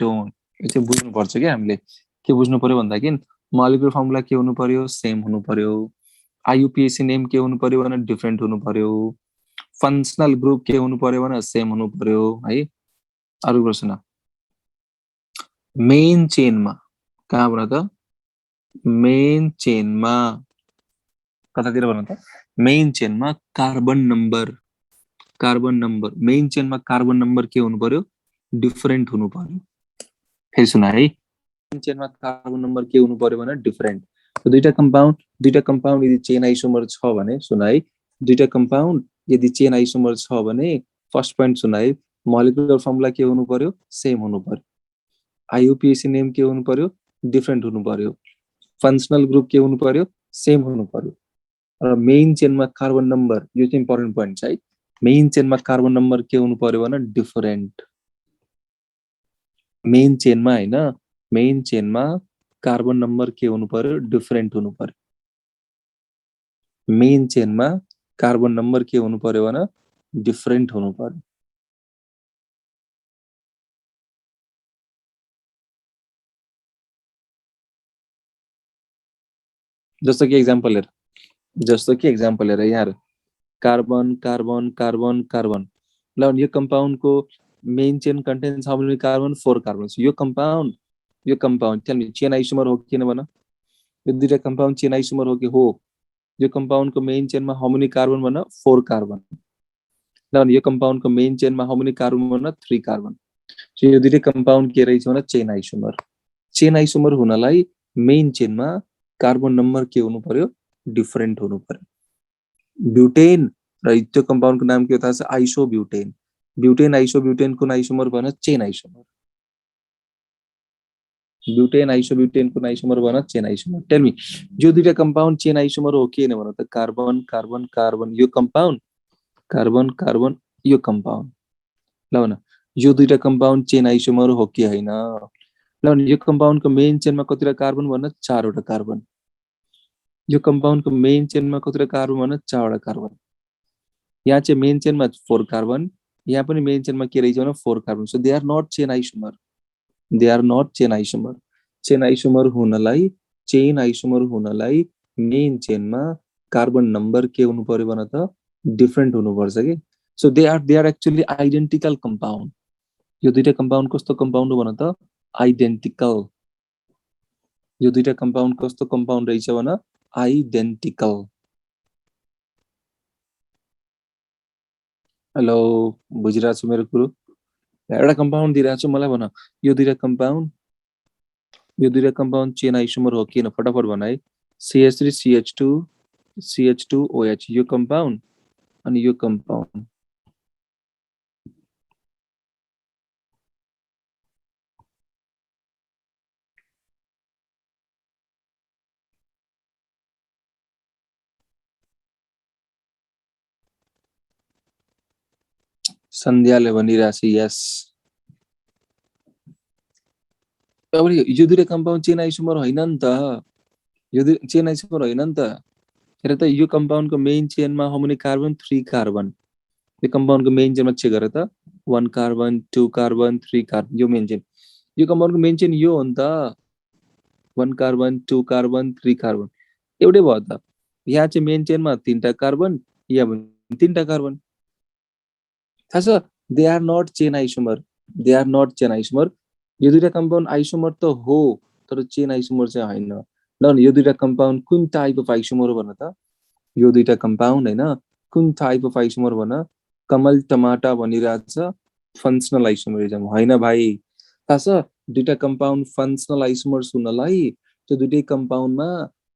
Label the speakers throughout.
Speaker 1: ketone यो चाहिँ बुझ्नु पर्छ के हामीले के बुझ्नु पर्यो भन्दाखेरि मोलिकुलर फर्मुला के हुनु पर्यो सेम हुनु पर्यो आईयूपीएसी नेम के हुनु पर्यो भने डिफरेन्ट हुनु पर्यो फंक्शनल ग्रुप के हुनु पर्यो भने सेम हुनु पर्यो है अरु प्रश्न मेन चेनमा कहाँबाट त मेन चेनमा कतातिर भन त मेन चेनमा कार्बन नम्बर मेन चेनमा कार्बन नम्बर के हुनु पर्यो डिफरेन्ट हुनु पर्यो फेरि सुन है मेन चेनमा कार्बन नम्बर के हुनु पर्यो भने डिफरेन्ट दुईटा कम्पाउन्ड यदि चेन आइसोमर छ भने सुन है दुईटा कम्पाउन्ड यदि चेन आइसोमर छ भने फर्स्ट पोइन्ट सुन है मोलिकुलर फर्मुला के हुनु पर्यो सेम हुनु पर्यो आईयूपीएसी नेम के हुनु पर्यो डिफरेन्ट हुनु पर्यो फंक्शनल ग्रुप के हुनु पर्यो सेम हुनु पर्यो र मेन चेनमा कार्बन नम्बर यो चाहिँ इम्पोर्टेन्ट पोइन्ट छ है मेन चेनमा कार्बन नम्बर के हुनु पर्यो भने डिफरेन्ट मेन चेनमा हैन मेन चेनमा कार्बन नम्बर के हुनु पर्यो डिफरेन्ट हुनु पर्यो मेन चेनमा कार्बन नम्बर के हुनु पर्यो भने डिफरेन्ट हुनु पर्यो जस्तो कि एक्जाम्पल हेर यहाँ कार्बन कार्बन कार्बन कार्बन ल यो कम्पाउन्ड को main chain contains how many carbon 4 carbons यो compound tell me chain isomer हो कि भन यो दुईटा कम्पाउन्ड चेन आइसोमर हो कि हो यो कम्पाउन्ड को मेन चेनमा हाउ मेनी कार्बन भन 4 कार्बन ल यो कम्पाउन्ड को मेन चेनमा हाउ मेनी कार्बन भन 3 कार्बन सो यो दुईटा कम्पाउन्ड के रहेछ भने चेन आइसोमर हुनलाई मेन चेनमा कार्बन नम्बर के हुनु पर्यो डिफरेन्ट हुनु पर्यो ब्युटेन र त्यो कम्पाउन्डको नाम के हो थाहा छ आइसोब्युटेन आइसोब्युटेन कुन आइसोमर भन चेन आइसोमर ब्युटेन आइसोब्युटेन कुन आइसोमर भन चेन आइसोमर टेल मी यो दुईटा कम्पाउन्ड चेन आइसोमर हो कि हैन भन त कार्बन कार्बन कार्बन यो कम्पाउन्ड कार्बन कार्बन यो कम्पाउन्ड ल भन यो दुईटा कम्पाउन्ड चेन आइसोमर हो कि हैन ल भन यो कम्पाउन्डको मेन चेनमा कतिवटा कार्बन भन 4 वटा कार्बन यो कम्पाउन्डको मेन चेनमा कतिवटा कार्बन भन 4 वटा कार्बन यहाँ चाहिँ मेन चेनमा 4 कार्बन यहाँ पनि मेन चेनमा के रहेछ भने 4 carbon so they are not chain isomer chain isomer हुनलाई मेन चेनमा कार्बन नम्बर के हुनु पर्यो भन त डिफरेन्ट हुनु पर्छ के so they are actually identical compound यो दुईटा कम्पाउन्ड कस्तो कम्पाउन्ड हो भन त आइडेन्टिकल यो दुईटा कम्पाउन्ड कस्तो कम्पाउन्ड रहेछ भन आइडेन्टिकल हेलो बुझिरहेको छु मेरो कुरो एउटा कम्पाउन्ड दिइरहेको छु मलाई भन यो दुईटा कम्पाउन्ड चेन आइसोमर हो कि हैन फटाफट भन है CH3 CH2 OH यो कम्पाउन्ड अनि यो कम्पाउन्ड सन्ध्याले भनिरहेछ यस अब यो दुईटा कम्पाउन्ड चेन आइसोमर हैन नि त यो चेन आइसोमर हैन नि त हेर त यो कम्पाउन्डको मेन चेनमा हाउ मेनी कार्बन 3 कार्बन यो कम्पाउन्डको मेन चेनमा चेक गर त 1 कार्बन 2 कार्बन 3 कार्बन यो मेन चेन यो कम्पाउन्डको मेन चेन यो हो नि त 1 कार्बन 2 कार्बन 3 कार्बन एउटै भयो त यहाँ चाहिँ मेन चेनमा 3टा कार्बन यहाँ पनि 3टा कार्बन थाहा छ they are not chain isomer यो दुईटा कम्पाउन्ड आइसोमर त हो तर चेन आइसोमर चाहिँ हैन ल यो दुईटा कम्पाउन्ड कुन टाइप अफ आइसोमर हो भन त यो दुईटा कम्पाउन्ड हैन कुन टाइप अफ आइसोमर भन कमल टमाटा भनिरहेछ फंक्शनल आइसोमरिजम हैन भाइ थाहा छ दुईटा कम्पाउन्ड फंक्शनल आइसोमर्स हुनलाई त्यो दुईटै कम्पाउन्डमा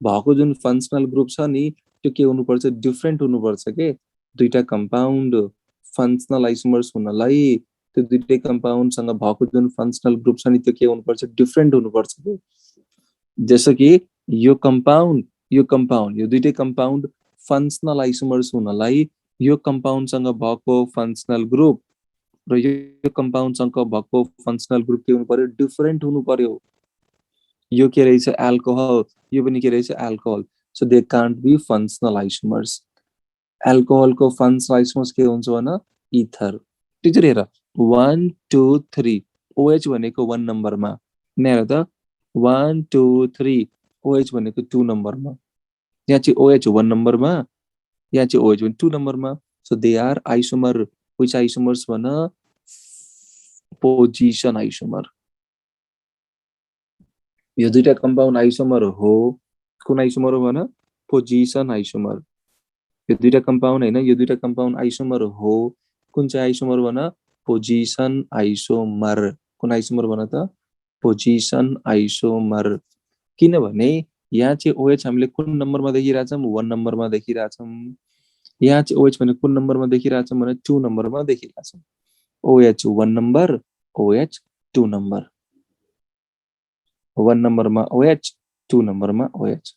Speaker 1: भएको जुन फंक्शनल ग्रुप छ नि त्यो के हुनुपर्छ डिफरेन्ट हुनुपर्छ के दुईटा कम्पाउन्ड फंक्शनल आइसोमर्स हुनलाई त्यो दुईटै कम्पाउन्ड सँग भएको जुन फंक्शनल ग्रुप छ नि त्यो के हुनुपर्छ डिफरेन्ट हुनुपर्छ के जस्तो कि यो कम्पाउन्ड यो दुईटै कम्पाउन्ड फंक्शनल आइसोमर्स हुनलाई यो कम्पाउन्ड सँग भएको फंक्शनल ग्रुप र यो कम्पाउन्ड सँग भएको फंक्शनल ग्रुप के हुनु पर्यो डिफरेन्ट हुनु पर्यो यो के रहेछ अल्कोहल यो पनि के रहेछ alcohol so they can't be functional isomers alcohol को फंक्शनल आइसोमर्स के हुन्छ भन इथर टिचर हेर 1 2 3 OH भनेको 1 नम्बरमा यहाँ हेर त 1 2 3 OH भनेको 2 नम्बरमा यहाँ चाहिँ OH 1 नम्बरमा यहाँ चाहिँ OH भने 2 नम्बरमा so they are isomer which isomers भन पोजिसन आइसोमर यो दुईटा कम्पाउन्ड आइसोमर हो कुन आइसोमर हो भन पोजिसन आइसोमर यो दुईटा कम्पाउन्ड हैन यो दुईटा कम्पाउन्ड आइसोमर हो कुन चाहिँ आइसोमर भन पोजिसन आइसोमर कुन आइसोमर भन त पोजिसन आइसोमर किनभने यहाँ चाहिँ OH हामीले कुन नम्बरमा देखिरहेछौं 1 नम्बरमा देखिरहेछौं यहाँ चाहिँ OH भने कुन नम्बरमा देखिरहेछौं भने 2 नम्बरमा देखिरहेछौं OH 1 नम्बर OH 2 नम्बर 1 नम्बरमा OH 2 नम्बरमा OH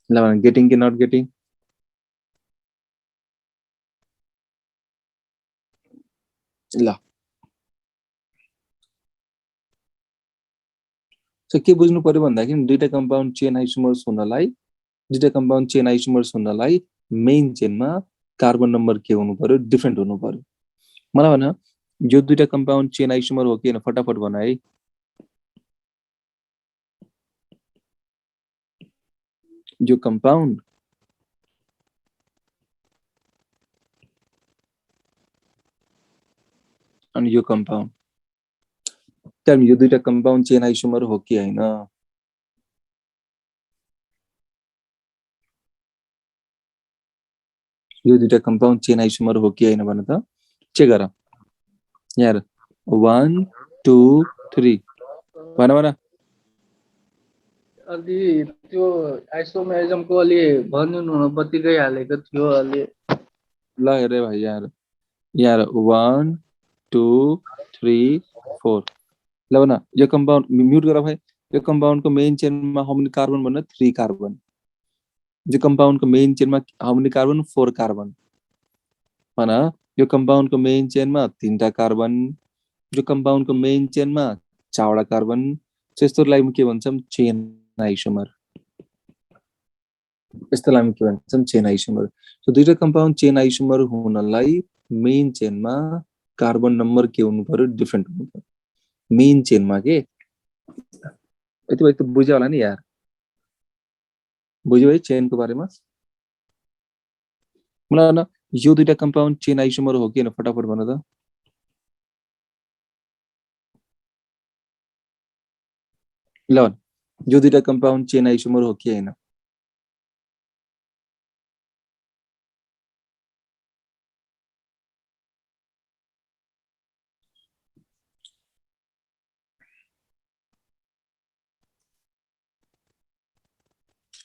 Speaker 1: ल भन गेटिङ कि नट गेटिङ ल सो के बुझ्नु पर्यो भन्दाखेरि दुईटा कम्पाउन्ड चेन आइसोमर्स हुनलाई मेन चेनमा कार्बन नम्बर के हुनु पर्यो डिफरेन्ट हुनु पर्यो मलाई भन यो दुईटा कम्पाउन्ड चेन आइसोमर हो कि हैन फटाफट भन है यो कम्पाउन्ड अनि यो कम्पाउन्ड त्यहाँ यो दुईटा कम्पाउन्ड चेन आइसोमर हो कि हैन यो दुईटा कम्पाउन्ड चेन आइसोमर हो कि हैन भन त चेक गर यहाँ 1 2 3 भन भन
Speaker 2: अलि त्यो आइसोमेरिजमको अलि भनिदिनु न बत्ती गइहालेको थियो अलि
Speaker 1: ल हेरे भाइ यहाँ यहाँ 1 2 3 4 ल भन यो कम्पाउन्ड म्युट गर भाइ यो कम्पाउन्डको मेन चेनमा हाउ मेनी कार्बन भन्न 3 कार्बन यो कम्पाउन्डको मेन चेनमा हाउ मेनी कार्बन 4 कार्बन भन यो कम्पाउन्डको मेन चेनमा 3टा कार्बन यो कम्पाउन्डको मेन चेनमा 4वटा कार्बन यस्तोलाई के भन्छौं चेन आइसोमर यस्तोलाई के भन्छौं चेन आइसोमर सो दुईटा कम्पाउन्ड चेन आइसोमर हुनलाई मेन चेनमा कार्बन नम्बर के हुनु पर्यो डिफरेन्ट हुनु पर्यो मेन चेनमा के यति भए त बुझ्यो होला नि यार बुझ्यो है चेनको बारेमा मलाई न यो दुईटा कम्पाउन्ड चेन आइसोमर हो कि हैन फटाफट भन त ल यो दुईटा कम्पाउन्ड चेन आइसोमर हो कि हैन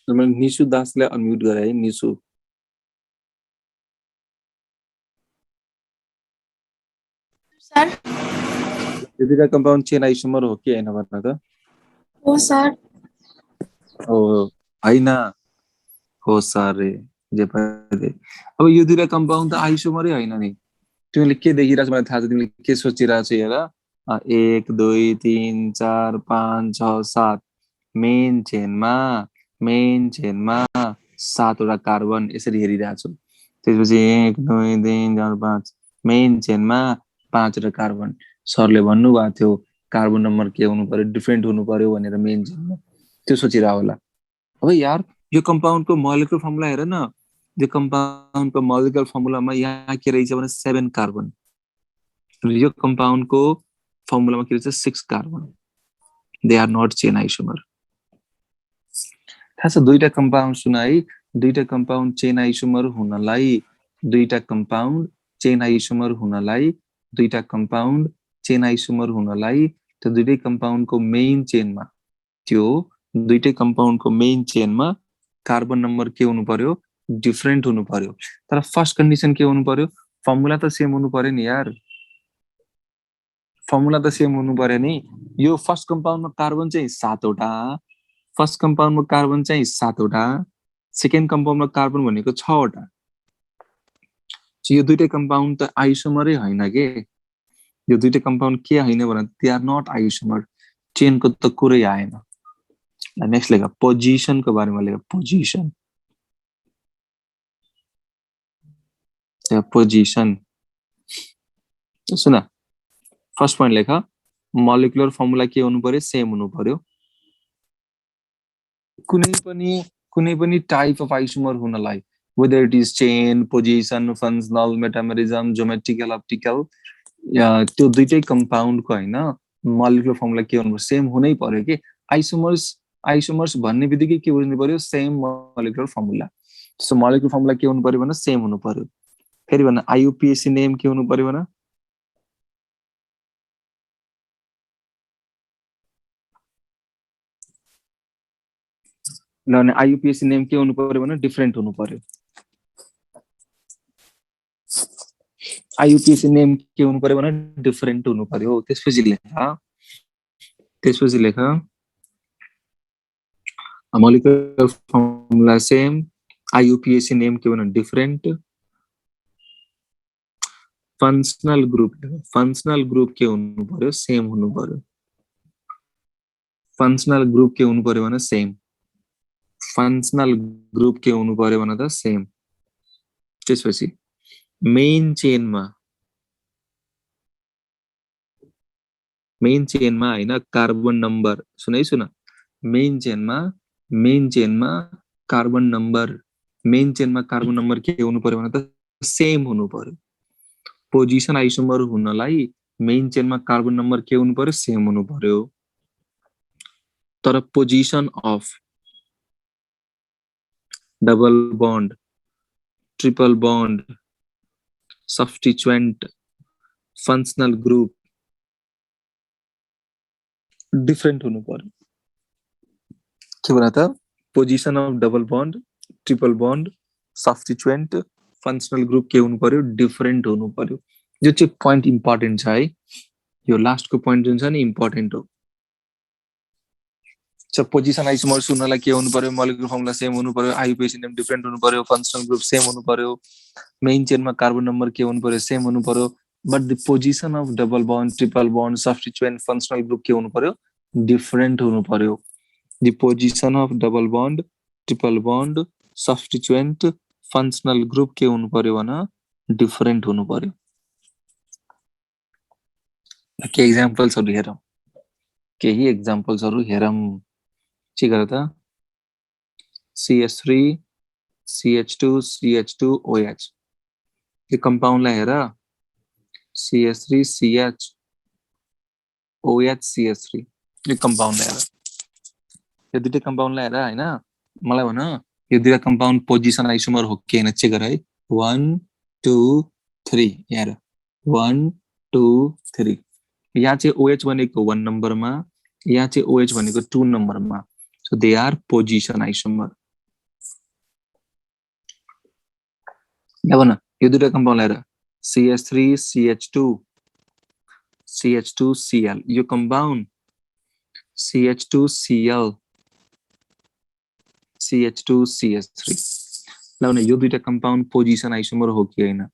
Speaker 1: मैले निशु दासलाई अनम्युट गरे है निशु
Speaker 3: सर
Speaker 1: यो दुईटा कम्पाउन्ड चेन आइसोमर हो कि हैन भन्न त
Speaker 3: हो सर
Speaker 1: हो हैन हो सर रे जे पनि अब यो दुईटा कम्पाउन्ड त आइसोमरै हैन नि तिमीले के देखिरहेछ मलाई थाहा छ तिमीले के सोचिरहेछ हेर 1 2 3 4 5 6 7 मेन चेनमा 7वटा कार्बन यसरी हेरिरहेछु त्यसपछि 1 2 3 4 5 मेन चेनमा 5वटा कार्बन सरले भन्नुभएको थियो कार्बन नम्बर के हुनु पर्यो डिफरेन्ट हुनु पर्यो भनेर मेन चेनमा त्यो सोचिरह होला अब यार यो कम्पाउन्डको मोलिकुलर फर्मुला हेर न यो कम्पाउन्डको मोलिकुलर फर्मुलामा यहाँ के रहेछ भने 7 कार्बन यो कम्पाउन्डको फर्मुलामा के रहेछ 6 carbon they are not chain isomer थाहा छ दुईटा कम्पाउन्ड सुन है दुईटा कम्पाउन्ड चेन आइसोमर हुनलाई दुईटा कम्पाउन्ड चेन आइसोमर हुनलाई दुईटा कम्पाउन्ड चेन आइसोमर हुनलाई त्यो दुईटै कम्पाउन्डको मेन चेनमा त्यो दुईटै कम्पाउन्डको मेन चेनमा कार्बन नम्बर के हुनु पर्यो डिफरेन्ट हुनु पर्यो तर फर्स्ट कन्डिसन के हुनु पर्यो फर्मुला त सेम हुनु पर्यो नि यार फर्मुला त सेम हुनु पर्यो नि यो फर्स्ट कम्पाउन्डमा कार्बन चाहिँ 7वटा फर्स्ट कम्पाउन्डमा कार्बन चाहिँ 7वटा सेकेन्ड कम्पाउन्डमा कार्बन भनेको 6वटा यो दुईटै कम्पाउन्ड त आइसोमरै हैन के यो दुईटै कम्पाउन्ड के हैन भने दे आर नट आइसोमर चेनको त कुरै आएन नेक्स्ट लेख पोजिसनको बारेमा लेख पोजिसन पोजिसन सुन फर्स्ट पोइन्ट लेख मोलिकुलर फर्मुला के हुनु पर्यो सेम हुनु पर्यो कुनै पनि टाइप अफ आइसोमर हुनलाई whether it is chain position functional metamerism geometrical optical त्यो दुईटै कम्पाउन्ड को हैन मोलिकुलर फर्मुला के हुनु सेम हुनै पर्यो के आइसोमर्स भन्ने बित्तिकै के बुझ्नु पर्यो same molecular formula so molecular formula के हुनु पर्यो भने सेम हुनु पर्यो फेरि भन्न आईयूपीएसी नेम के हुनु पर्यो भने ल आईयूपीएसी नेम के हुनु पर्यो भने डिफरेन्ट हुनु पर्यो आईयूपीएसी नेम के हुनु पर्यो भने डिफरेन्ट हुनु पर्यो त्यसपछि लेख molecular formula same IUPAC name के भने डिफरेन्ट फंक्शनल ग्रुप के हुनु पर्यो सेम हुनु पर्यो फंक्शनल ग्रुप के हुनु पर्यो भने सेम फंक्शनल ग्रुप के हुनु पर्यो भने त सेम त्यसपछि मेन चेनमा हैन कार्बन नम्बर सुन मेन चेनमा कार्बन नम्बर के हुनु पर्यो भने त सेम हुनु पर्यो पोजिसन आइसोमर हुनलाई मेन चेनमा कार्बन नम्बर के हुनु पर्यो सेम हुनु पर्यो तर position of double bond triple bond substituent functional group different हुनु पर्यो के भन त position of double bond triple bond substituent functional group के हुनु पर्यो डिफरेंट हुनु पर्यो यो चाहिँ पॉइंट इम्पोर्टेन्ट छ है यो लास्ट को पॉइंट जुन छ नि इम्पोर्टेन्ट हो सब पोजिसन आइसोमर्स हुनलाई के हुनु पर्यो मोलिकुलर फर्मुला सेम हुनु पर्यो आईयूपीएसी नेम डिफरेंट हुनु पर्यो फंक्शनल ग्रुप सेम हुनु पर्यो मेन चेनमा कार्बन नम्बर के हुनु पर्यो सेम हुनु पर्यो but the position of double bond triple bond substituent functional group के हुनु पर्यो डिफरेंट हुनु पर्यो the position of double bond triple bond substituent functional group के हुनु पर्यो भने डिफरेंट हुनु पर्यो के एक्जाम्पल्सहरु हेरौं केही एक्जाम्पल्सहरु हेरौं के गर त CH3 CH2 CH2 OH यो कम्पाउन्डलाई हेर CH3 CH OH CH3 यो कम्पाउन्डलाई हेर यो दुईटै कम्पाउन्डलाई हेर हैन मलाई भन यो दुईटा कम्पाउन्ड पोजिसन आइसोमर हो कि हैन चेक गर है 1 2 3 यहाँ हेर 1 2 3 यहाँ चाहिँ OH भनेको 1 नम्बरमा यहाँ चाहिँ OH भनेको 2 नम्बरमा so they are position isomer यहाँ भन यो दुईटा कम्पाउन्ड हेर CH3 CH2 CH2 Cl यो compound CH2 Cl CH2 CH3 ल भने यो दुईटा कम्पाउन्ड पोजिसन आइसोमर हो कि हैन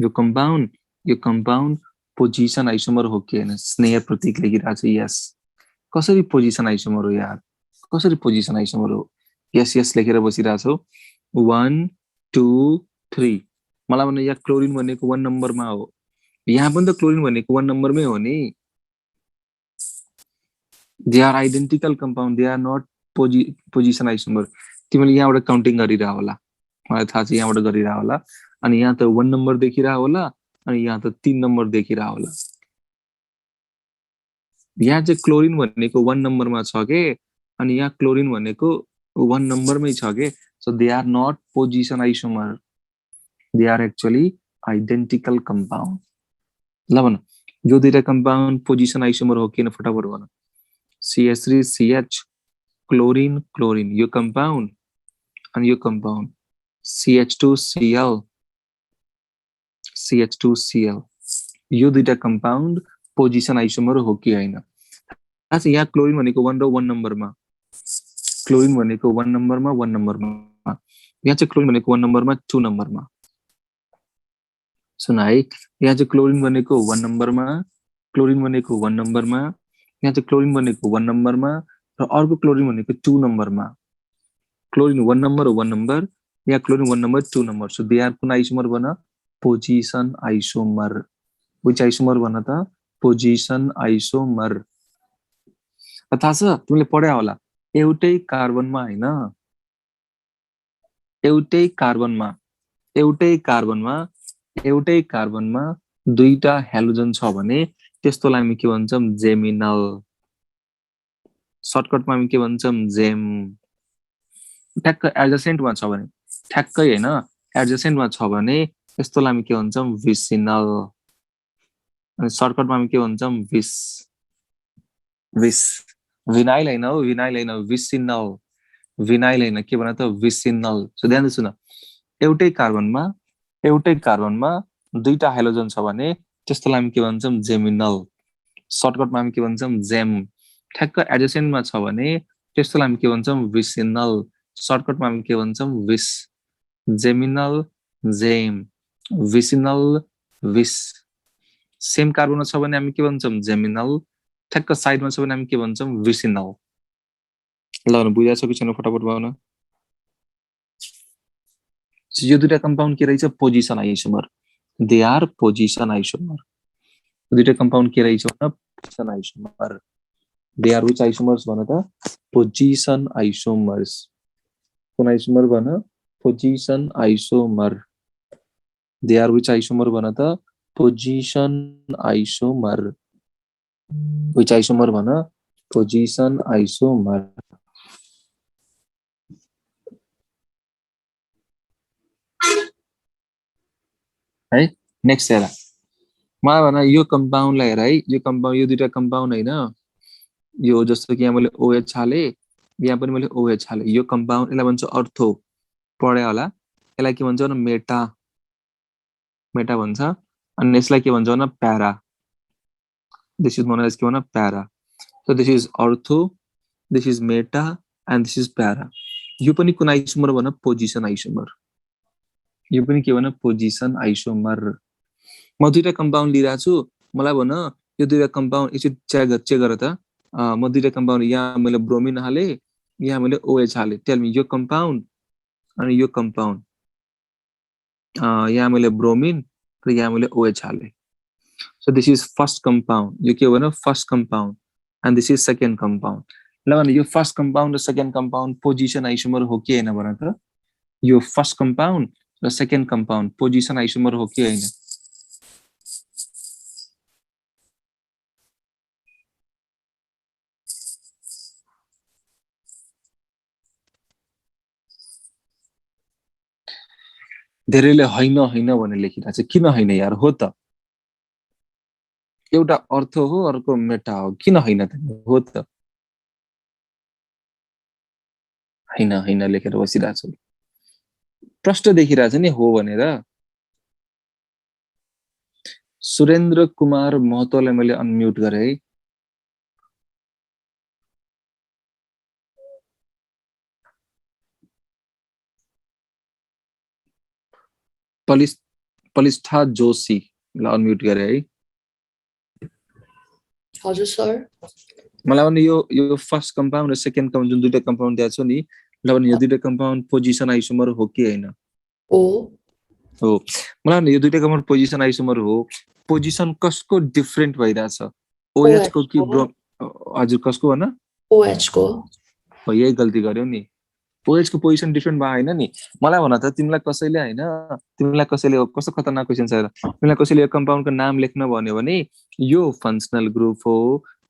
Speaker 1: यो कम्पाउन्ड पोजिसन आइसोमर हो कि हैन स्नेह प्रतीक लेखिरहेको छ यस कसरी पोजिसन आइसोमर हो यार कसरी पोजिसन आइसोमर हो यस यस लेखेर बसिरहेछौ 1 2 3 मलाई भन्नु यहाँ क्लोरिन भनेको 1 नम्बरमा हो यहाँ पनि त क्लोरिन भनेको 1 नम्बरमै हो नि they are identical compound they are not position isomer तिमीले यहाँबाट काउन्टिङ गरिरह होला मलाई थाहा छ यहाँबाट गरिरह होला अनि यहाँ त 1 नम्बर देखिरह होला अनि यहाँ त 3 नम्बर देखिरह होला यहाँ चाहिँ क्लोरिन भनेको 1 नम्बरमा छ के अनि यहाँ क्लोरिन भनेको 1 नम्बरमै छ के so they are not position isomer they are actually identical compound ल भन यो दुईटा कम्पाउन्ड पोजिसन आइसोमर हो किन फटाफट भन CH3 CH क्लोरिन क्लोरिन यो कम्पाउन्ड अनि यो compound CH2 Cl CH2 Cl यो दुईटा कम्पाउन्ड पोजिसन आइसोमर हो कि हैन अच्छा यहाँ क्लोरिन भनेको 1 र 1 नम्बरमा क्लोरिन भनेको 1 नम्बरमा 1 नम्बरमा यहाँ चाहिँ क्लोरिन भनेको 1 नम्बरमा 2 नम्बरमा सुन है यहाँ चाहिँ क्लोरिन भनेको 1 नम्बरमा क्लोरिन भनेको 1 नम्बरमा यहाँ चाहिँ क्लोरिन भनेको 1 नम्बरमा र अर्को क्लोरिन भनेको 2 नम्बरमा क्लोरिन 1 नम्बर 1 नम्बर यहाँ chlorine 1 number 2 number so they are कुन आइसोमर बन पोजिसन आइसोमर which isomer भन त पोजिसन आइसोमर थाहा छ तिमीले पढ्या होला एउटै कार्बनमा हैन एउटै कार्बनमा दुईटा हेलोजन छ भने त्यसलाई हामी के भन्छौं जेमिनल सर्टकटमा हामी के भन्छौं जेम ठ्याक्क एडजेसेन्टमा छ भने ठ्याक्कै हैन एडजेसेन्टमा छ भने त्यसलाई हामी के भन्छौं विसिनल अनि सर्टकटमा हामी के भन्छौं विस विनाइल हैन हो विनाइल हैन विसिनल विनाइल हैन के भन त विसिनल सो ध्यान सुन एउटै कार्बनमा दुईटा हाइड्रोजन छ भने त्यसलाई हामी के भन्छौं जेमिनल सर्टकटमा हामी के भन्छौं जेम ठ्याक्क एडजेसेन्टमा छ भने त्यसलाई हामी के भन्छौं विसिनल सर्टकटमा हामी के भन्छौं विस जेमिनल जेम विसिनल विस सेम कार्बनमा छ भने हामी के भन्छौं जेमिनल ठ्याक्क साइडमा छ भने हामी के भन्छौं विसिनल ल बुझाएको छ कि छैन फटाफट भन यो दुईटा कम्पाउन्ड के रहेछ position isomer they are position isomer दुईटा कम्पाउन्ड के रहेछ भन position isomer they are which isomers भन त पोजिसन आइसोमर्स कुन आइसोमर भन position isomer they are which isomer भन त पोजिसन आइसोमर व्हिच आइसोमर भन पोजिसन आइसोमर है नेक्स्ट हेर मलाई भन यो कम्पाउन्डलाई हेर है यो कम्पाउन्ड यो दुईटा कम्पाउन्ड हैन यो जस्तो कि यहाँ मैले OH हाले यहाँ पनि मैले OH हाले यो कम्पाउन्ड यसलाई भन्छ अर्थो पढ्या होला यसलाई के भन्छ भने मेटा भन्छ अनि यसलाई के भन्छ भने para this is known as के भन para so this is ortho this is meta and this is para यो पनि कुन आइसोमर भन पोजिसन आइसोमर यो पनि के भन पोजिसन आइसोमर म दुईटा कम्पाउन्ड लिइरा छु मलाई भन यो दुईटा कम्पाउन्ड एकचोटि चेक गर त म दुईटा कम्पाउन्ड यहाँ मैले ब्रोमिन हाले यहाँ मैले OH हाले टेल मी यो कम्पाउन्ड अनि यो कम्पाउन्ड यहाँ मैले ब्रोमिन र यहाँ मैले OH हाले so this is first compound यो के भन first compound and this is second compound ल भन यो फर्स्ट कम्पाउन्ड र सेकेन्ड कम्पाउन्ड पोजिसन आइसोमर हो कि हैन भन त यो फर्स्ट कम्पाउन्ड र सेकेन्ड कम्पाउन्ड पोजिसन आइसोमर हो कि हैन धेरैले हैन भने लेखिरहेछ किन हैन यार हो त एउटा अर्थ हो अर्को मेटा हो किन हैन त हो त हैन लेखेर बसिरहेछ प्रश्न देखिरहेछ नि हो भनेर सुरेन्द्र कुमार महतोलाई मैले अनम्युट गरे है पलिष्ठा जोशी ला अनम्युट गरे है
Speaker 4: हजुर सर
Speaker 1: मलाई भने यो फर्स्ट कम्पाउन्ड र सेकेन्ड कम्पाउन्ड जुन दुईटा कम्पाउन्ड दिएको छ नि ल भने यो दुईटा कम्पाउन्ड पोजिसन आइसोमर हो कि हैन
Speaker 4: हो
Speaker 1: मलाई भने यो दुईटा कम्पाउन्ड पोजिसन आइसोमर हो पोजिसन कसको डिफरेन्ट भइराछ OH को कि हजुर कसको भन
Speaker 4: OH को
Speaker 1: यही गल्ती गर्यो नि OH को पोजिसन डिफरेन्ट भयो हैन नि मलाई भन त तिमीलाई कसैले कस्तो खतरनाक क्वेशन छ तिमीलाई कसैले यो कम्पाउन्डको नाम लेख्न भन्यो भने यो फंक्शनल ग्रुप हो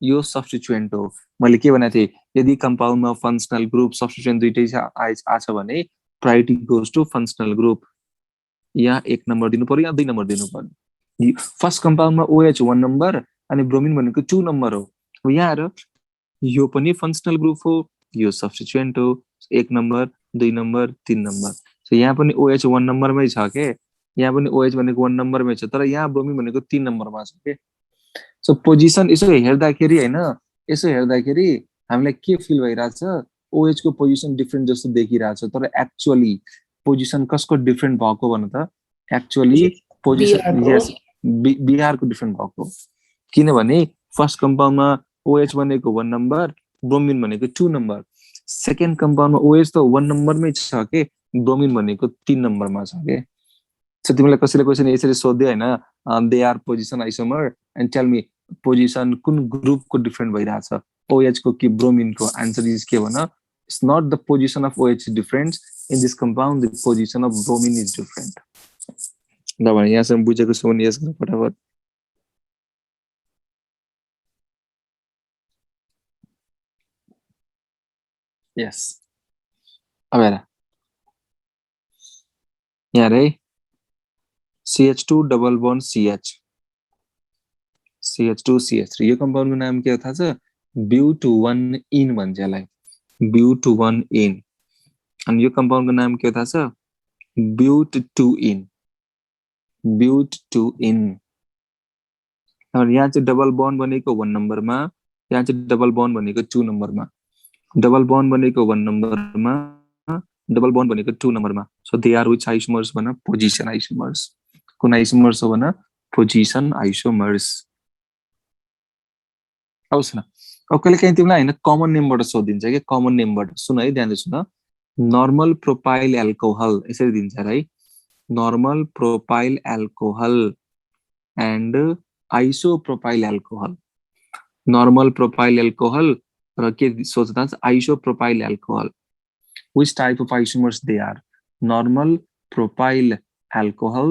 Speaker 1: यो सब्स्टिट्युएन्ट हो मैले के भनेको थिएँ यदि कम्पाउन्डमा फंक्शनल ग्रुप सब्स्टिट्युएन्ट दुईटै आछ भने priority goes to functional group यहाँ 1 नम्बर दिनु पर्यो यहाँ 2 नम्बर दिनु पर्यो फर्स्ट कम्पाउन्डमा OH 1 नम्बर अनि ब्रोमिन भनेको 2 नम्बर हो यहाँ हेर यो पनि फंक्शनल ग्रुप हो यो सब्स्टिट्युएन्ट हो 1 नम्बर 2 नम्बर 3 नम्बर सो यहाँ पनि OH 1 नम्बरमै छ के यहाँ पनि OH भनेको 1 नम्बरमै छ तर यहाँ ब्रोमिन भनेको 3 नम्बरमा छ के सो पोजिसन यसो हेर्दाखेरि हामीलाई के फिल भइराछ OH को पोजिसन डिफरेन्ट जस्तो देखिराछ तर एक्चुअली पोजिसन कसको डिफरेन्ट भएको भन त एक्चुअली पोजिसन यस बिआर को डिफरेन्ट भएको किनभने फर्स्ट कम्पाउन्डमा OH भनेको 1 नम्बर ब्रोमिन भनेको 2 नम्बर सेकेन्ड कम्पाउन्डमा OH त 1 नम्बरमै छ के ब्रोमिन भनेको 3 नम्बरमा छ के सो तिमीलाई कसैले क्वेशन यसरी सोध्यो हैन they are position isomer and tell me position कुन ग्रुपको डिफरेन्ट भइरहेछ OH को कि ब्रोमिन को आन्सर इज के भन it's not the position of OH different in this compound the position of bromine is different ल भने यहाँसम्म बुझेको छु भने यस गर्न फटाफट यस अब हेर यहाँ रे CH2 double bond CH CH2 CH3 यो कम्पाउन्डको नाम के हो थाहा छ ब्युट1 इन भन्छ यसलाई ब्युट1 इन अनि यो कम्पाउन्डको नाम के हो थाहा छ ब्युट2 इन और यहाँ चाहिँ डबल बन्ड बनेको 1 नम्बरमा यहाँ चाहिँ डबल बन्ड बनेको 2 नम्बरमा डबल बन्ड बनेको 1 नम्बरमा डबल बन्ड बनेको 2 नम्बरमा so they are which isomers भन पोजिसन आइसोमर्स कुन आइसोमर्स हो भन पोजिसन आइसोमर्स आउँछ न अब कहिले काहीँ तिमीलाई हैन कमन नेमबाट सोधिन्छ के कमन नेमबाट सुन है ध्यानले सुन नर्मल प्रोपाइल एल्कोहल यसरी दिन्छ है normal propyl alcohol and isopropyl alcohol normal propyl alcohol र के सोच्दा isopropyl alcohol which type of isomers they are normal propyl alcohol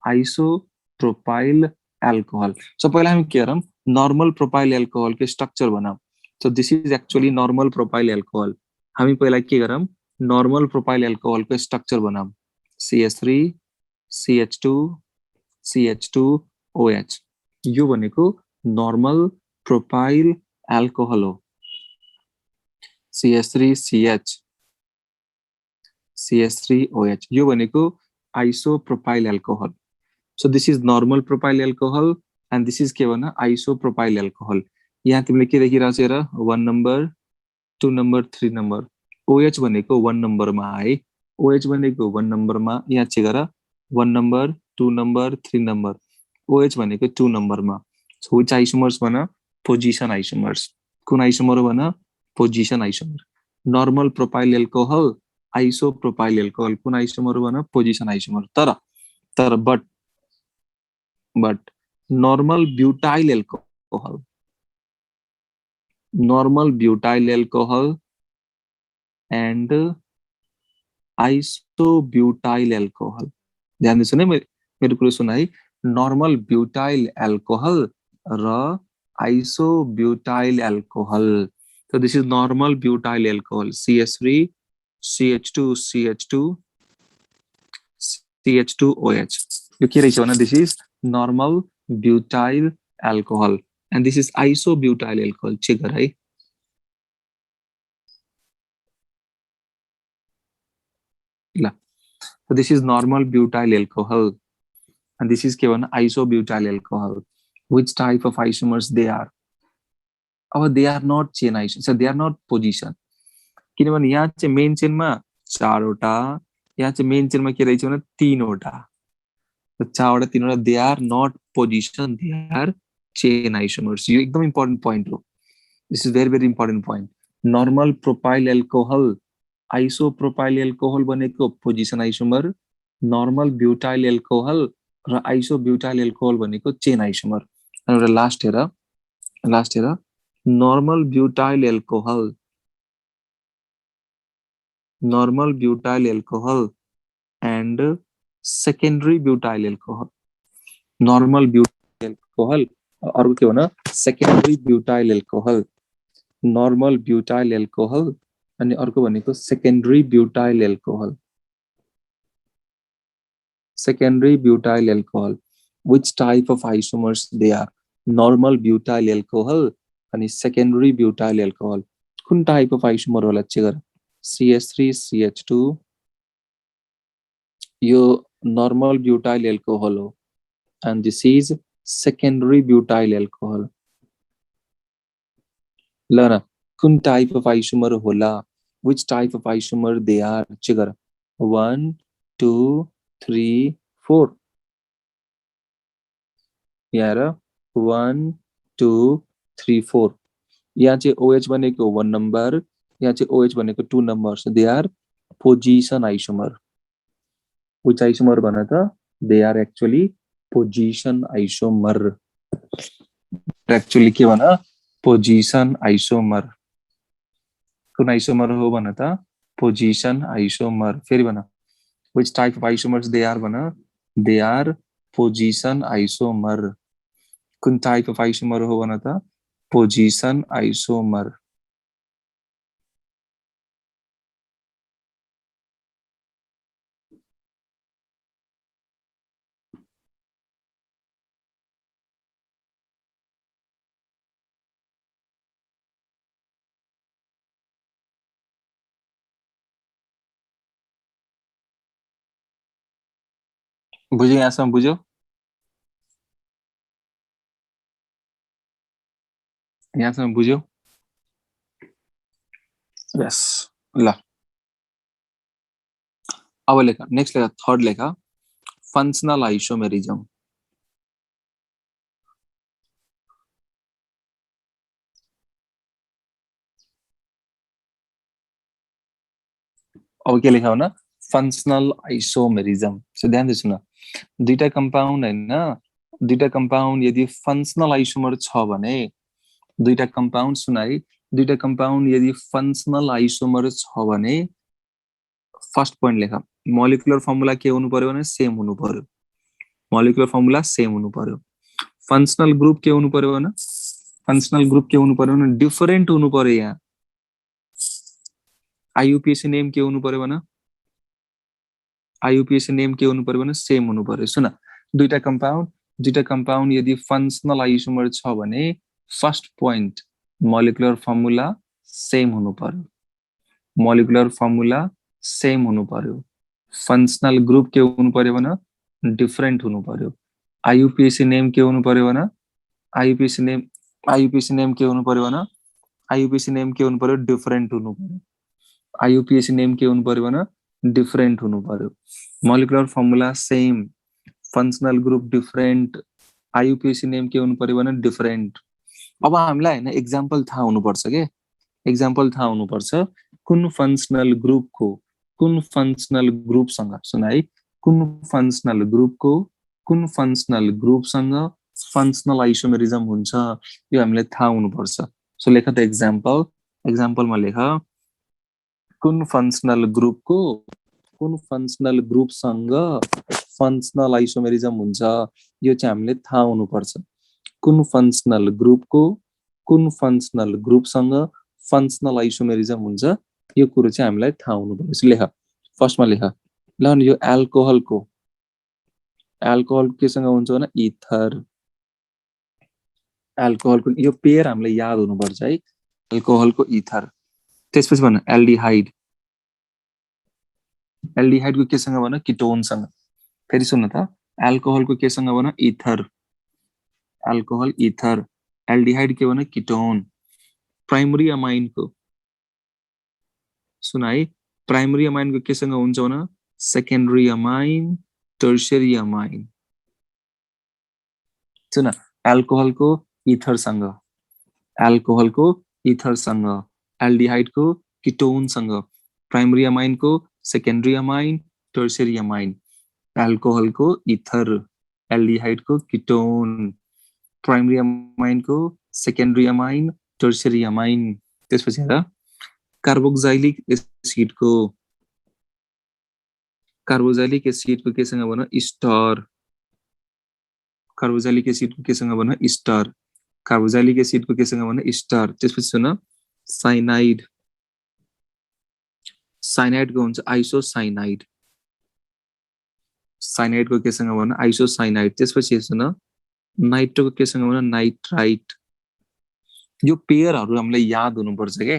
Speaker 1: isopropyl alcohol so पहिला हामी के गरौँ normal propyl alcohol को स्ट्रक्चर बनाऊ so this is actually normal propyl alcohol हामी पहिला के गरौँ normal propyl alcohol को स्ट्रक्चर बनाऊ CH3 CH2 CH2 OH यो भनेको normal propyl alcohol हो CH3 CH CH3OH यो भनेको isopropyl alcohol so this is normal propyl alcohol and this is के भन isopropyl alcohol यहाँ तिमीले के देखिरहेछ हेर 1 नम्बर 2 नम्बर 3 नम्बर OH भनेको 1 नम्बरमा है OH भनेको 1 नम्बरमा यहाँ चेक गर 1 नम्बर 2 नम्बर 3 नम्बर OH भनेको 2 नम्बरमा so which isomers भन पोजिसन आइसोमर्स कुन आइसोमर हो भन position isomer normal propyl alcohol isopropyl alcohol कुन आइसोमर भन पोजिसन आइसोमर तर but normal butyl alcohol and isobutyl alcohol ध्यान दिनु है मेरो कुरा सुन है नर्मल ब्युटाइल एल्कोहल र isobutyl alcohol so this is normal butyl alcohol CH3 CH2 CH2 CH2OH यो के रहेछ भने this is normal butyl alcohol and this is isobutyl alcohol check गर है ल so this is normal butyl alcohol and this is के भन isobutyl alcohol which type of isomers they are अब they are not chain isomers so they are not position किनभने यहाँ चाहिँ main चेनमा 4 वटा यहाँ चाहिँ मेन चेनमा के रहेछ भने 3 वटा 4 वटा 3 वटा they are not position they are chain isomers यो एकदम इम्पोर्टेन्ट पोइन्ट हो this is very very important point normal propyl alcohol isopropyl alcohol भनेको position isomer normal butyl alcohol र आइसोब्युटाइल एल्कोहल भनेको चेन आइसोमर र लास्ट हेर normal butyl alcohol normal butyl alcohol and secondary butyl alcohol normal butyl alcohol और के भन secondary butyl alcohol normal butyl alcohol अनि अर्को भनेको secondary butyl alcohol which type of isomers they are normal butyl alcohol अनि secondary butyl alcohol कुन type of isomer होला check गर CH3 CH2 यो normal butyl alcohol हो and this is secondary butyl alcohol ल न कुन टाइप अफ आइसोमर होला which type of isomer they are check गर 1 2 3 4 यहाँ 1 2 3 4 यहाँ चाहिँ OH भनेको 1 नम्बर यहाँ चाहिँ OH भनेको 2 number so they are position isomer which isomer भन त they are actually position isomer actually के भन पोजिसन आइसोमर कुन आइसोमर हो भन त पोजिसन आइसोमर फेरि भन which type of isomers they are भन they are position isomer कुन type of isomer हो भन त position isomer बुझ्यो यहाँसम्म बुझ्यो यहाँसम्म बुझ्यो यस ल अब लेख नेक्स्ट लेख थर्ड लेख फंक्शनल आइसोमेरिज्म अब के लेखा हो न फंक्शनल आइसोमेरिज्म सो ध्यान दिनु न दुईटा कम्पाउन्ड हैन दुईटा कम्पाउन्ड यदि फंक्शनल आइसोमर छ भने दुईटा कम्पाउन्ड सुनाई दुईटा कम्पाउन्ड यदि फंक्शनल आइसोमर छ भने फर्स्ट पोइन्ट लेख मोलिकुलर फर्मुला के हुनु पर्यो भने सेम हुनु पर्यो मोलिकुलर फर्मुला सेम हुनु पर्यो फंक्शनल ग्रुप के हुनु पर्यो भने फंक्शनल ग्रुप के हुनु पर्यो भने डिफरेन्ट हुनु पर्यो यहाँ आईयूपीएसी नेम के हुनु पर्यो भने आईयूपीएसी नेम के हुनु पर्यो भने सेम हुनु पर्यो सुन दुईटा कम्पाउन्ड यदि फंक्शनल आइसोमर छ भने first point molecular formula same हुनु पर्यो मोलिकुलर फर्मुला सेम हुनु पर्यो फंक्शनल ग्रुप के हुनु पर्यो भने डिफरेन्ट हुनु पर्यो आईयूपीएसी नेम के हुनु पर्यो भने आईयूपीएसी नेम के हुनु पर्यो भने आईयूपीएसी नेम के हुनु पर्यो डिफरेन्ट हुनु पर्यो आईयूपीएसी नेम के हुनु पर्यो भने डिफरेन्ट हुनु पर्यो molecular formula same functional group different IUPAC name के हुनु पर्यो भने डिफरेन्ट अब हामीलाई हैन एक्जाम्पल थाहा हुनु पर्छ के एक्जाम्पल थाहा हुनु पर्छ कुन फंक्शनल ग्रुप सँग सुन है कुन फंक्शनल ग्रुप सँग फंक्शनल आइसोमेरिज्म हुन्छ यो हामीले थाहा हुनु पर्छ सो लेख त एक्जाम्पल मा लेख कुन फंक्शनल ग्रुप सँग फंक्शनल आइसोमेरिज्म हुन्छ यो चाहिँ हामीले थाहा हुनु पर्छ कुन फंक्शनल ग्रुप सँग फंक्शनल आइसोमेरिज्म हुन्छ यो कुरो चाहिँ हामीलाई थाहा हुनु पर्छ लेख फर्स्टमा लेख ल यो अल्कोहलको केसँग हुन्छ भने इथर अल्कोहलको यो पेयर हामीलाई याद हुनु पर्छ है अल्कोहलको इथर त्यसपछि भन एल्डिहाइड को केसँग भन किटोन सँग फेरि सुन्न त अल्कोहलको केसँग भन इथर अल्कोहल इथर एल्डिहाइड के भन किटोन प्राइमरी अमाइन को सुन है प्राइमरी अमाइन को केसँग हुन्छ भन सेकेन्डरी अमाइन टर्शियरी अमाइन सुन अल्कोहल को इथर सँग एल्डिहाइड को किटोन सँग प्राइमरी अमाइन को secondary amine tertiary amine alcohol को इथर एल्डिहाइड को किटोन प्राइमरी अमाइन को सेकेन्डरी अमाइन टर्शियरी अमाइन त्यसपछि हेर कार्बोक्सिलिक एसिड को केसँग भन स्टार कार्बोक्सिलिक एसिड को केसँग भन स्टार कार्बोक्सिलिक एसिड को केसँग भन स्टार त्यसपछि सुन साइनाइड को हुन्छ आइसोसाइनाइड को केसँग भन आइसोसाइनाइड त्यसपछि सुन नाइट्रो को केसँग भन नाइट्राइट यो पेयरहरु हामीलाई याद हुनुपर्छ के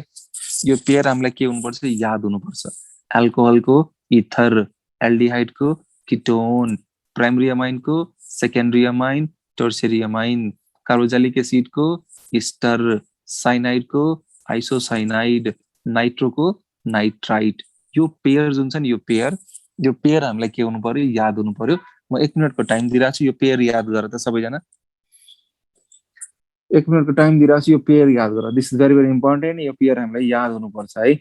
Speaker 1: यो पेयर हामीलाई के हुनुपर्छ याद हुनुपर्छ अल्कोहल को इथर एल्डिहाइड को किटोन प्राइमरी अमाइन को secondary amine tertiary amine carboxylic acid को स्टर साइनाइड को आइसोसाइनाइड नाइट्रो को नाइट्राइट यो पेयर जुन छ नि यो पेयर हामीलाई के हुनु पर्यो याद हुनु पर्यो म 1 मिनेटको टाइम दिइराछु यो पेयर याद गर त सबैजना 1 मिनेटको टाइम दिइराछु यो पेयर याद गर दिस इज भेरी इम्पोर्टेन्ट यो पेयर हामीलाई याद हुनुपर्छ है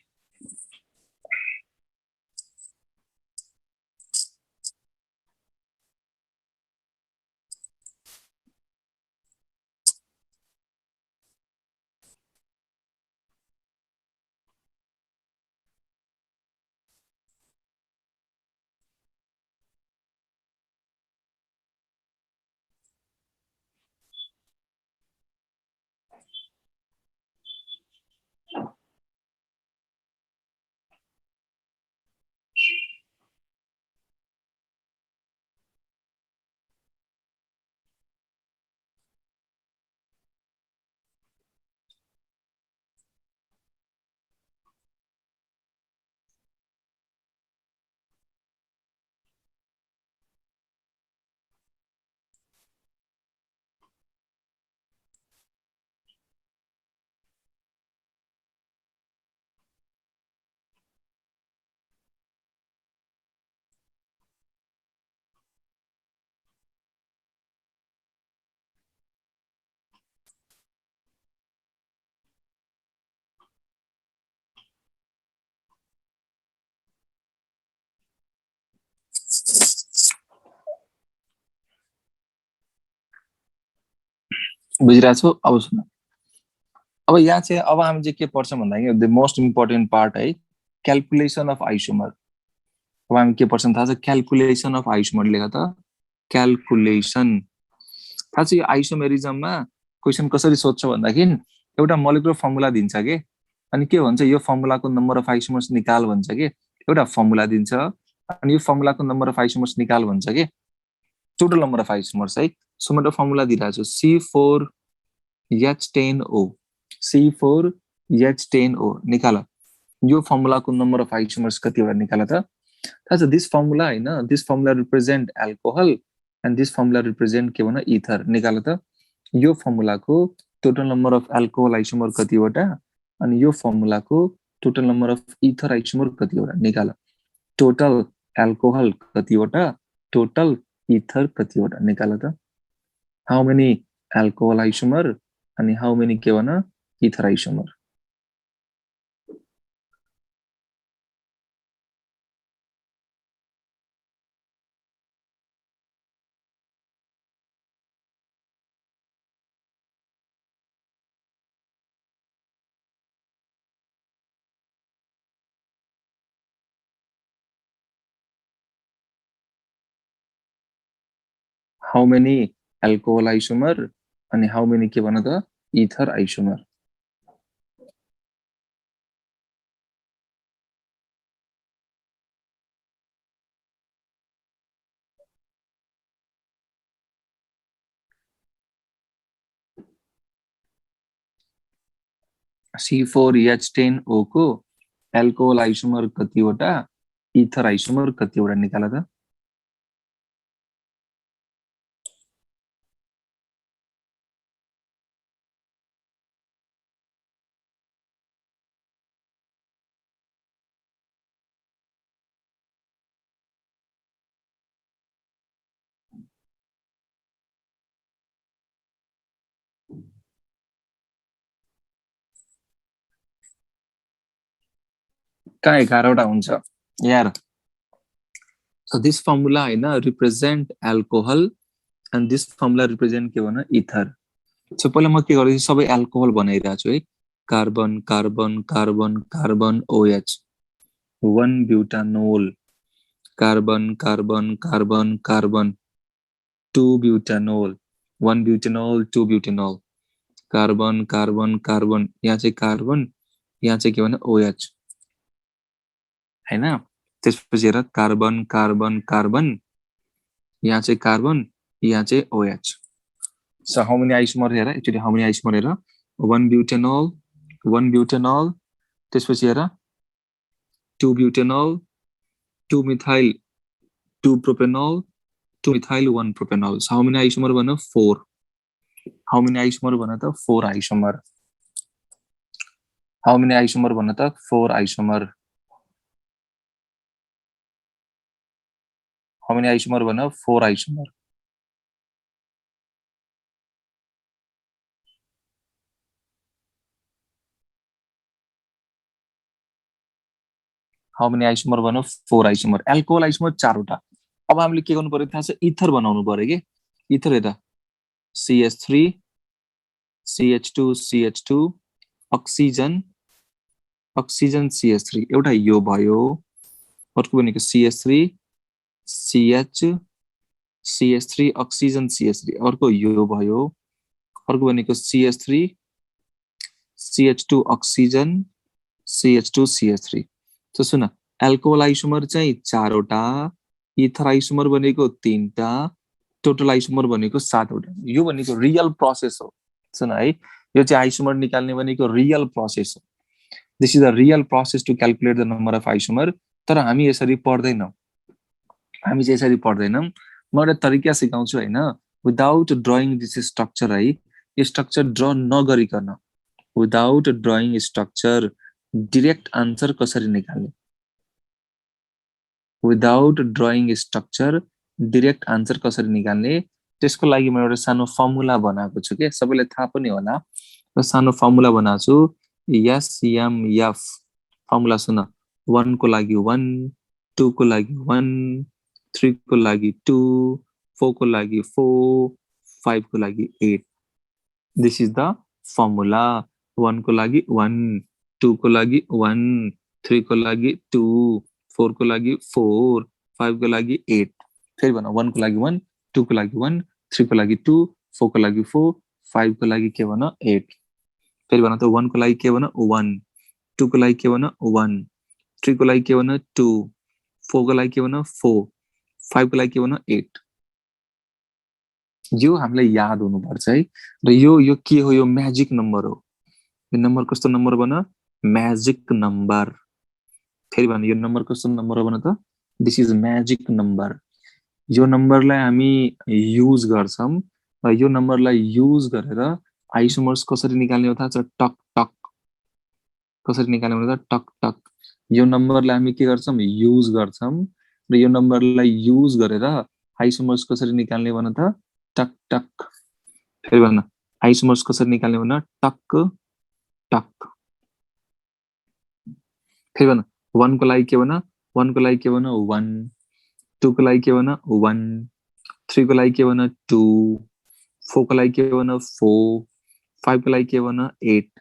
Speaker 1: बुझिरहेको छौ अब सुन अब यहाँ चाहिँ अब हामी चाहिँ के पर्छ भन्दाखेरि द मोस्ट इम्पोर्टेन्ट पार्ट है क्याल्कुलेसन अफ आइसोमर अब हामी के पर्छ थाहा छ क्याल्कुलेसन अफ आइसोमर लेख त क्याल्कुलेसन थाहा छ यो आइसोमेरिजममा क्वेसन कसरी सोध्छ भन्दाखेरि एउटा मोलिकुलर फर्मुला दिन्छ के अनि के भन्छ यो फर्मुलाको नम्बर अफ आइसोमर्स निकाल भन्छ के एउटा फर्मुला दिन्छ अनि यो फर्मुलाको नम्बर अफ आइसोमर्स निकाल भन्छ के टोटल नम्बर अफ आइसोमर्स है सो मैले फर्मुला दिइरहेको छु C4H10O C4H10O निकाल यो फर्मुलाको नम्बर अफ आइसोमर्स कति हो निकाल त थाहा छ दिस फर्मुला हैन this formula represent alcohol and this formula represent के भन इथर निकाल त यो फर्मुलाको total number of alcohol isomer कतिवटा अनि यो फर्मुलाको total number of ether isomer कतिवटा निकाल टोटल एल्कोहल कतिवटा टोटल इथर कतिवटा निकाल त हाउ मेनी एल्कोहल आइसोमर अनि हाउ मेनी के भन ether isomer how many alcohol isomer अनि हाउ मेनी के भन त इथर आइसोमर C4H10O को एल्कोहल आइसोमर कतिवटा इथर आइसोमर कतिवटा निकाल त कहाँ 11वटा हुन्छ यार सो दिस फर्मुला हैन represent alcohol and this formula represent के भन इथर सो पहिला म के गर्दैछु सबै एल्कोहल बनाइरहेको छु है carbon carbon carbon carbon OH 1 butanol carbon carbon carbon carbon 2 butanol 1 butanol 2 butanol carbon carbon carbon यहाँ चाहिँ कार्बन यहाँ चाहिँ के भन OH हैन त्यसपछि हेर कार्बन कार्बन कार्बन यहाँ चाहिँ कार्बन यहाँ चाहिँ OH so how many isomer हेर एक्चुअली हाउ मेनी आइसोमर हेर 1 ब्युटेनोल त्यसपछि हेर 2 ब्युटेनोल 2 methyl 2 propanol 2 methyl 1 propanol so how many isomer भन 4 हाउ मेनी आइसोमर भन त 4 आइसोमर हाउ मेनी आइसोमर भन त 4 आइसोमर हाउ मेनी आइसोमर भन 4 आइसोमर हाउ मेनी आइसोमर भन 4 आइसोमर एल्कोहल आइसोमर 4 वटा अब हामीले के गर्नु पर्यो थाहा छ इथर बनाउनु पर्यो के इथर हेर CH3 CH2 CH2 oxygen oxygen CH3 एउटा यो भयो अर्को भनेको CH3 CH CH3 oxygen CH3 अर्को यो भयो अर्को भनेको CH3 CH2 oxygen CH2 CH3 तो सुन एल्कोहल आइसोमर चाहिँ 4 वटा इथर आइसोमर भनेको 3 टा टोटल आइसोमर भनेको 7 वटा यो भनेको रियल प्रोसेस हो सुन है यो चाहिँ आइसोमर निकाल्ने भनेको रियल प्रोसेस हो this is a real process to calculate the number of isomer तर हामी यसरी पढ्दैनौं हामी चाहिँ यसरी पढ्दैनौं म एउटा तरिका सिकाउँछु हैन विदाउट ड्राइङ दिस स्ट्रक्चर है यो स्ट्रक्चर ड्रा नगरिकन without drying structure direct answer कसरी निकाल्ने without drying structure direct answer कसरी निकाल्ने त्यसको लागि म एउटा सानो फर्मुला बनाएको छु के सबैलाई थाहा पनि होला र सानो फर्मुला बनाएको छु SMF फर्मुला सुन 1 को लागि 1 2 को लागि 1 3 को लागि 2 4 को लागि 4 5 को लागि 8 दिस इज द फर्मुला 1 को लागि 1 2 को लागि 1 3 को लागि 2 4 को लागि 4 5 को लागि 8 फेरि भन 1 को लागि 1 2 को लागि 1 3 को लागि 2 4 को लागि 4 5 को लागि के भन 8 फेरि भन त 1 को लागि के भन 1 2 को लागि के भन 1 3 को लागि के भन 2 4 को लागि के भन 4 5 को लागि के भन 8 यो हामीलाई याद हुनुपर्छ है र यो के हो यो म्याजिक नम्बर हो यो नम्बर कस्तो नम्बर भन म्याजिक नम्बर फेरि भन यो नम्बर कस्तो नम्बर हो भन त दिस इज म्याजिक नम्बर यो नम्बरलाई हामी युज गर्छौं र यो नम्बरलाई युज गरेर आइसोमर्स कसरी निकाल्ने हो थाहा छ टक टक कसरी निकाल्ने हो त टक टक यो नम्बरलाई हामी के गर्छौं युज गर्छौं र यो नम्बरलाई युज गरेर आइसोमर्स कसरी निकाल्ने भन त टक टक फेरि भन आइसोमर्स कसरी निकाल्ने भन टक टक फेरि भन 1 को लागि के भन 1 को लागि के भन 1 2 को लागि के भन 1 3 को लागि के भन 2 4 को लागि के भन 4 5 को लागि के भन 8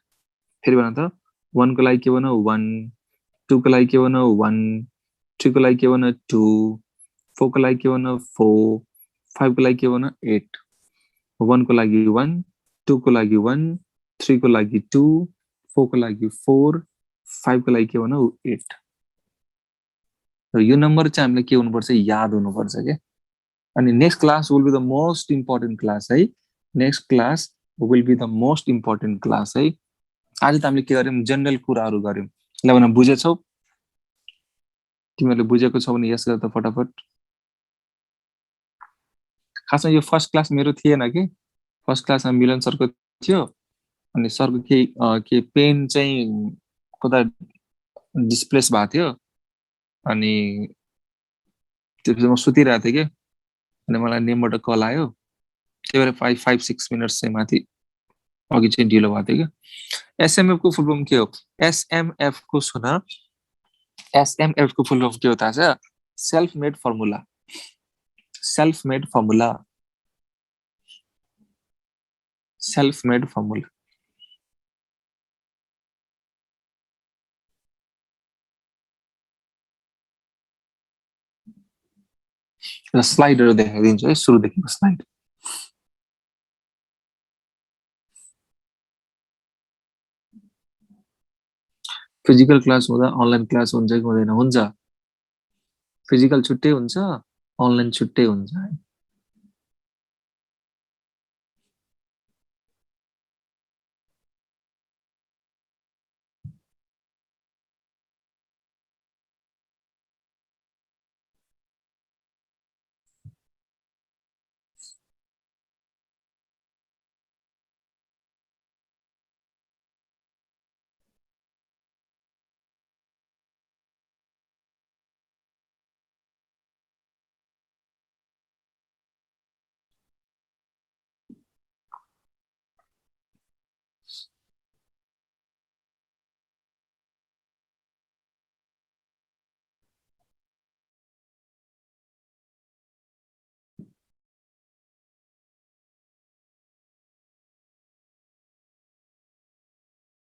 Speaker 1: फेरि भन त 1 को लागि के भन 1 2 को लागि के भन 1 3 को लागि के भन 2 4 को लागि के भन 4 5 को लागि के भन 8 1 को लागि 1 2 को लागि 1 3 को लागि 2 4 को लागि 4 5 को लागि के भन 8 र यो नम्बर चाहिँ हामीले के हुनुपर्छ याद हुनुपर्छ के अनि next class will be the most important class है next class will be the most important class है आज त हामीले के गर्यौं जनरल कुराहरु गर्यौं ल भन बुझेछौ तिमीले बुझेको छौ भने यस गर त फटाफट खासमा यो फर्स्ट क्लास मेरो थिएन के फर्स्ट क्लासमा मिलन सरको थियो अनि सरको के पेन चाहिँ कता डिस्प्लेस भएको थियो अनि त्यसपछि म सुतिरहेको थिएँ के अनि मलाई नेमबाट कल आयो त्यही भएर 5-6 मिनट्स चाहिँ माथि अघि चाहिँ ढिलो भएको थियो के एसएमएफ को फुल फर्म के हो एसएमएफ को सुन एसएमएफ को फुल फर्म के हो थाहा छ self made formula self made formula self made formula र स्लाइडहरु देखाइदिन्छु है सुरुदेखिको स्लाइड फिजिकल क्लास हुँदा अनलाइन क्लास हुन्छ कि हुँदैन हुन्छ फिजिकल छुट्टै हुन्छ अनलाइन छुट्टै हुन्छ